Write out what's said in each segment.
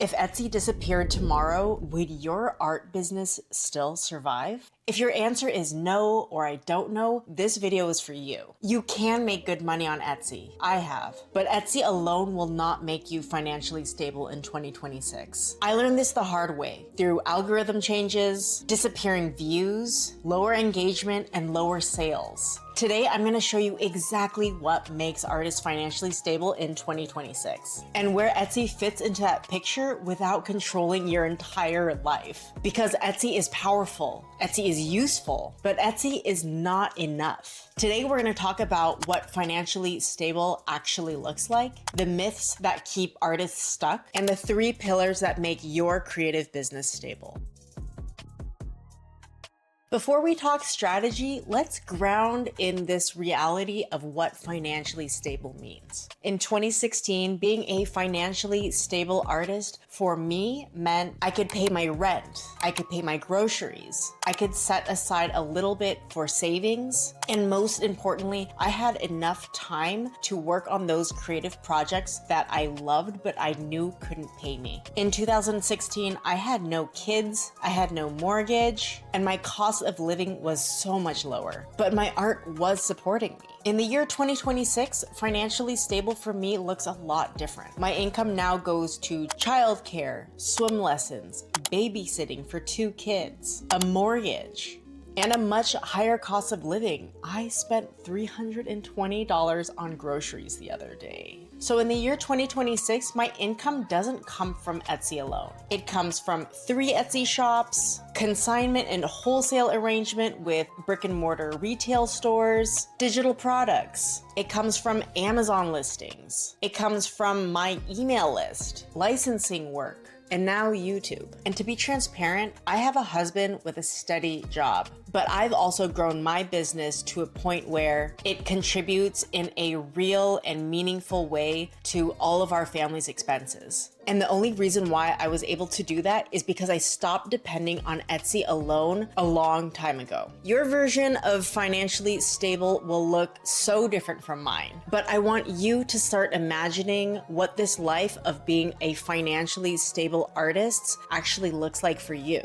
If Etsy disappeared tomorrow, would your art business still survive? If your answer is no or I don't know, this video is for you. You can make good money on Etsy. I have. But Etsy alone will not make you financially stable in 2026. I learned this the hard way through algorithm changes, disappearing views, lower engagement, and lower sales. Today, I'm gonna show you exactly what makes artists financially stable in 2026 and where Etsy fits into that picture without controlling your entire life. Because Etsy is powerful, Etsy is useful, but Etsy is not enough. Today, we're gonna talk about what financially stable actually looks like, the myths that keep artists stuck, and the 3 pillars that make your creative business stable. Before we talk strategy, let's ground in this reality of what financially stable means. In 2016, being a financially stable artist for me meant I could pay my rent, I could pay my groceries, I could set aside a little bit for savings, and most importantly, I had enough time to work on those creative projects that I loved but I knew couldn't pay me. In 2016, I had no kids, I had no mortgage, and my cost of living was so much lower, but my art was supporting me. In the year 2026, financially stable for me looks a lot different. My income now goes to childcare, swim lessons, babysitting for 2 kids, a mortgage, and a much higher cost of living. I spent $320 on groceries the other day. So in the year 2026, my income doesn't come from Etsy alone. It comes from 3 Etsy shops, consignment and wholesale arrangement with brick and mortar retail stores, digital products. It comes from Amazon listings. It comes from my email list, licensing work, and now YouTube. And to be transparent, I have a husband with a steady job, but I've also grown my business to a point where it contributes in a real and meaningful way to all of our family's expenses. And the only reason why I was able to do that is because I stopped depending on Etsy alone a long time ago. Your version of financially stable will look so different from mine, but I want you to start imagining what this life of being a financially stable artist actually looks like for you.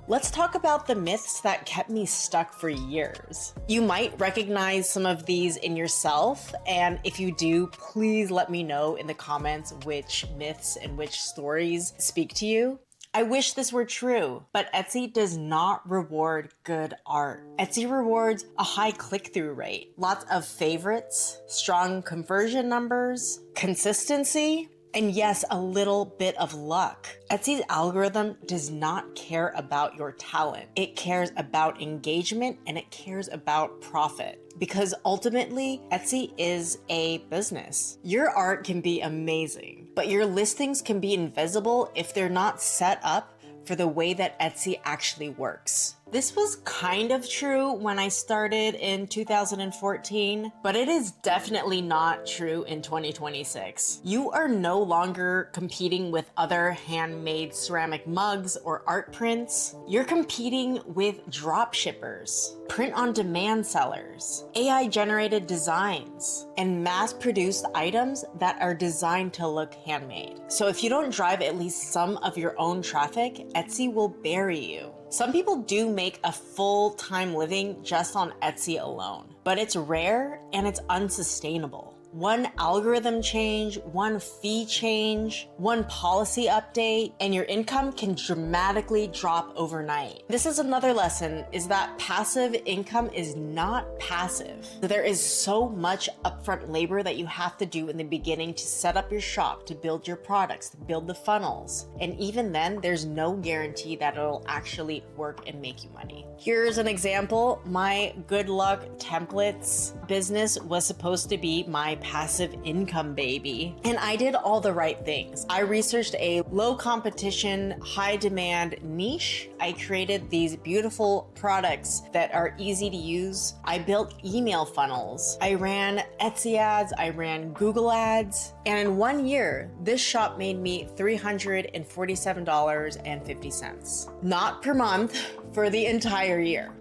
Let's talk about the myths that kept me stuck for years. You might recognize some of these in yourself, and if you do, please let me know in the comments which myths and which stories speak to you. I wish this were true, but Etsy does not reward good art. Etsy rewards a high click-through rate, lots of favorites, strong conversion numbers, consistency, and yes, a little bit of luck. Etsy's algorithm does not care about your talent. It cares about engagement and it cares about profit. Because ultimately, Etsy is a business. Your art can be amazing, but your listings can be invisible if they're not set up for the way that Etsy actually works. This was kind of true when I started in 2014, but it is definitely not true in 2026. You are no longer competing with other handmade ceramic mugs or art prints. You're competing with dropshippers, print-on-demand sellers, AI-generated designs, and mass-produced items that are designed to look handmade. So if you don't drive at least some of your own traffic, Etsy will bury you. Some people do make a full-time living just on Etsy alone, but it's rare and it's unsustainable. One algorithm change, one fee change, one policy update, and your income can dramatically drop overnight. This is another lesson, is that passive income is not passive. There is so much upfront labor that you have to do in the beginning to set up your shop, to build your products, to build the funnels. And even then, there's no guarantee that it'll actually work and make you money. Here's an example. My Good Luck Templates business was supposed to be my passive income baby, and I did all the right things. I researched a low competition, high demand niche. I created these beautiful products that are easy to use. I built email funnels. I ran Etsy ads. I ran Google ads. And in 1 year, this shop made me $347.50. Not per month, for the entire year.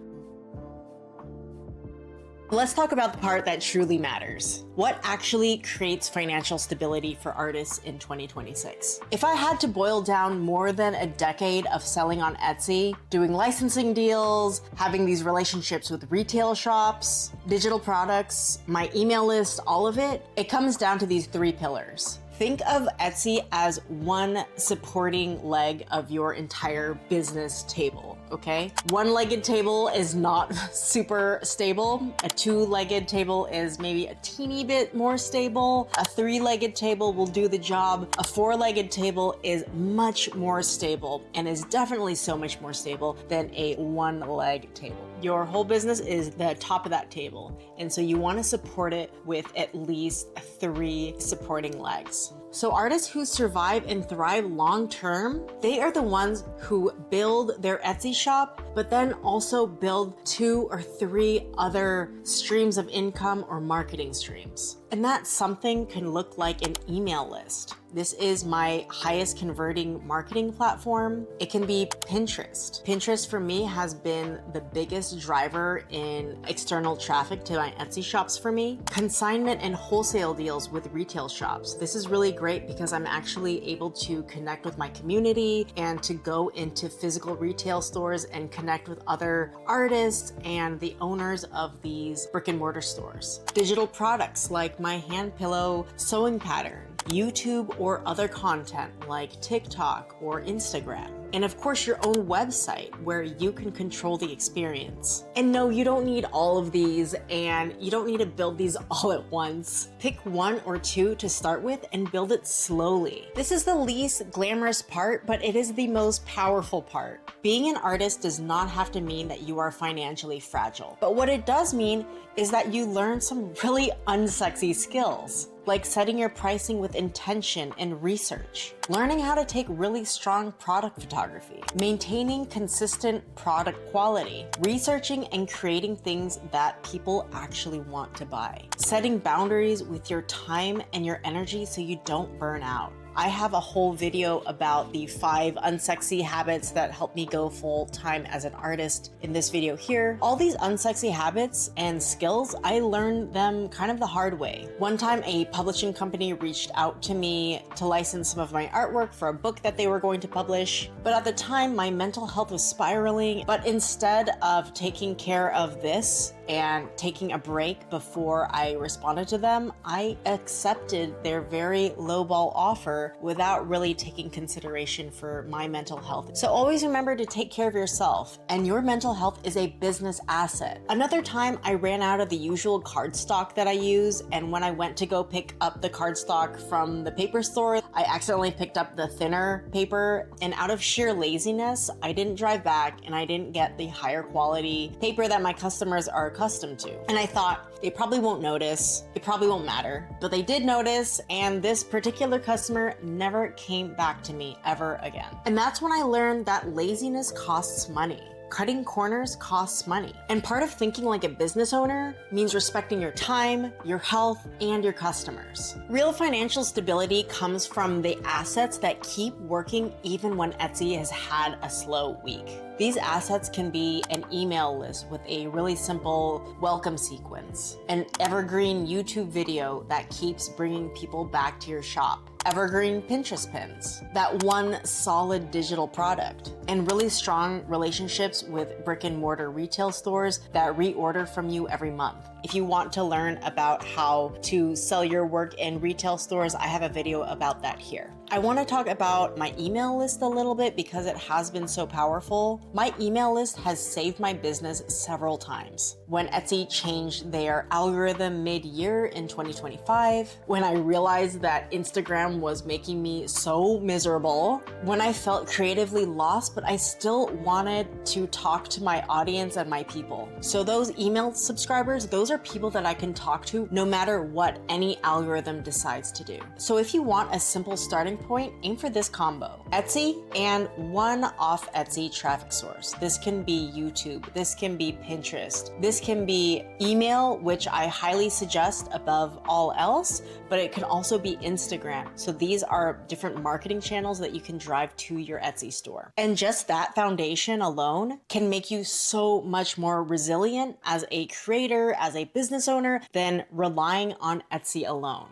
Let's talk about the part that truly matters. What actually creates financial stability for artists in 2026? If I had to boil down more than a decade of selling on Etsy, doing licensing deals, having these relationships with retail shops, digital products, my email list, all of it, it comes down to these 3 pillars. Think of Etsy as one supporting leg of your entire business table, okay? One-legged table is not super stable. A 2-legged table is maybe a teeny bit more stable. A 3-legged table will do the job. A 4-legged table is much more stable and is definitely so much more stable than a 1-leg table. Your whole business is the top of that table, and so you want to support it with at least 3 supporting legs. So artists who survive and thrive long term, they are the ones who build their Etsy shop, but then also build 2 or 3 other streams of income or marketing streams. And that something can look like an email list. This is my highest converting marketing platform. It can be Pinterest. Pinterest for me has been the biggest driver in external traffic to my Etsy shops for me. Consignment and wholesale deals with retail shops. This is really great because I'm actually able to connect with my community and to go into physical retail stores and connect with other artists and the owners of these brick and mortar stores. Digital products like my hand pillow sewing pattern, YouTube or other content like TikTok or Instagram. And of course, your own website where you can control the experience. And no, you don't need all of these and you don't need to build these all at once. Pick 1 or 2 to start with and build it slowly. This is the least glamorous part, but it is the most powerful part. Being an artist does not have to mean that you are financially fragile. But what it does mean is that you learn some really unsexy skills, like setting your pricing with intention and research, learning how to take really strong product photography, maintaining consistent product quality, researching and creating things that people actually want to buy, setting boundaries with your time and your energy so you don't burn out. I have a whole video about the 5 unsexy habits that help me go full time as an artist in this video here. All these unsexy habits and skills, I learned them kind of the hard way. One time a publishing company reached out to me to license some of my artwork for a book that they were going to publish. But at the time, my mental health was spiraling. But instead of taking care of this and taking a break before I responded to them, I accepted their very lowball offer without really taking consideration for my mental health. So always remember to take care of yourself, and your mental health is a business asset. Another time I ran out of the usual cardstock that I use, and when I went to go pick up the cardstock from the paper store, I accidentally picked up the thinner paper, and out of sheer laziness, I didn't drive back and I didn't get the higher quality paper that my customers are accustomed to. And I thought, they probably won't notice, it probably won't matter, but they did notice, and this particular customer never came back to me ever again. And that's when I learned that laziness costs money. Cutting corners costs money. And part of thinking like a business owner means respecting your time, your health, and your customers. Real financial stability comes from the assets that keep working even when Etsy has had a slow week. These assets can be an email list with a really simple welcome sequence, an evergreen YouTube video that keeps bringing people back to your shop, evergreen Pinterest pins, that one solid digital product, and really strong relationships with brick and mortar retail stores that reorder from you every month. If you want to learn about how to sell your work in retail stores, I have a video about that here. I want to talk about my email list a little bit because it has been so powerful. My email list has saved my business several times. When Etsy changed their algorithm mid-year in 2025, when I realized that Instagram was making me so miserable, when I felt creatively lost, but I still wanted to talk to my audience and my people. So those email subscribers, those are people that I can talk to no matter what any algorithm decides to do. So if you want a simple starting point, aim for this combo: Etsy and one off Etsy traffic source. This can be YouTube, this can be Pinterest, this can be email, which I highly suggest above all else, but it can also be Instagram. So these are different marketing channels that you can drive to your Etsy store. And just that foundation alone can make you so much more resilient as a creator, as a business owner, than relying on Etsy alone.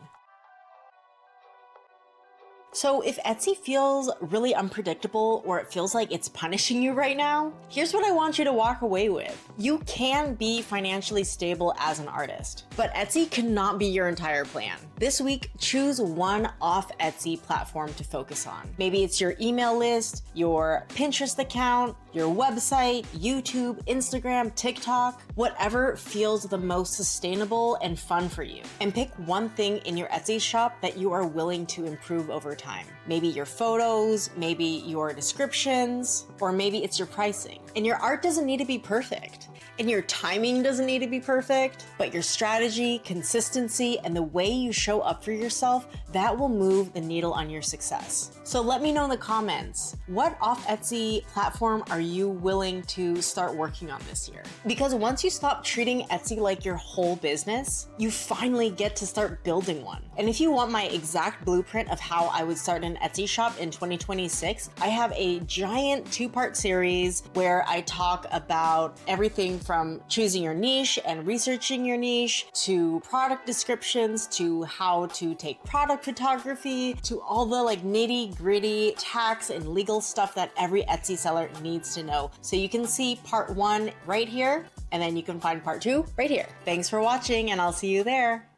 So if Etsy feels really unpredictable or it feels like it's punishing you right now, here's what I want you to walk away with. You can be financially stable as an artist, but Etsy cannot be your entire plan. This week, choose one off Etsy platform to focus on. Maybe it's your email list, your Pinterest account, your website, YouTube, Instagram, TikTok, whatever feels the most sustainable and fun for you. And pick one thing in your Etsy shop that you are willing to improve over time. Maybe your photos, maybe your descriptions, or maybe it's your pricing. And your art doesn't need to be perfect. And your timing doesn't need to be perfect, but your strategy, consistency, and the way you show up for yourself, that will move the needle on your success. So let me know in the comments, what off Etsy platform are you willing to start working on this year? Because once you stop treating Etsy like your whole business, you finally get to start building one. And if you want my exact blueprint of how I would start an Etsy shop in 2026, I have a giant 2-part series where I talk about everything from choosing your niche and researching your niche, to product descriptions, to how to take product photography, to all the nitty-gritty tax and legal stuff that every Etsy seller needs to know. So you can see part 1 right here, and then you can find part 2 right here. Thanks for watching, and I'll see you there.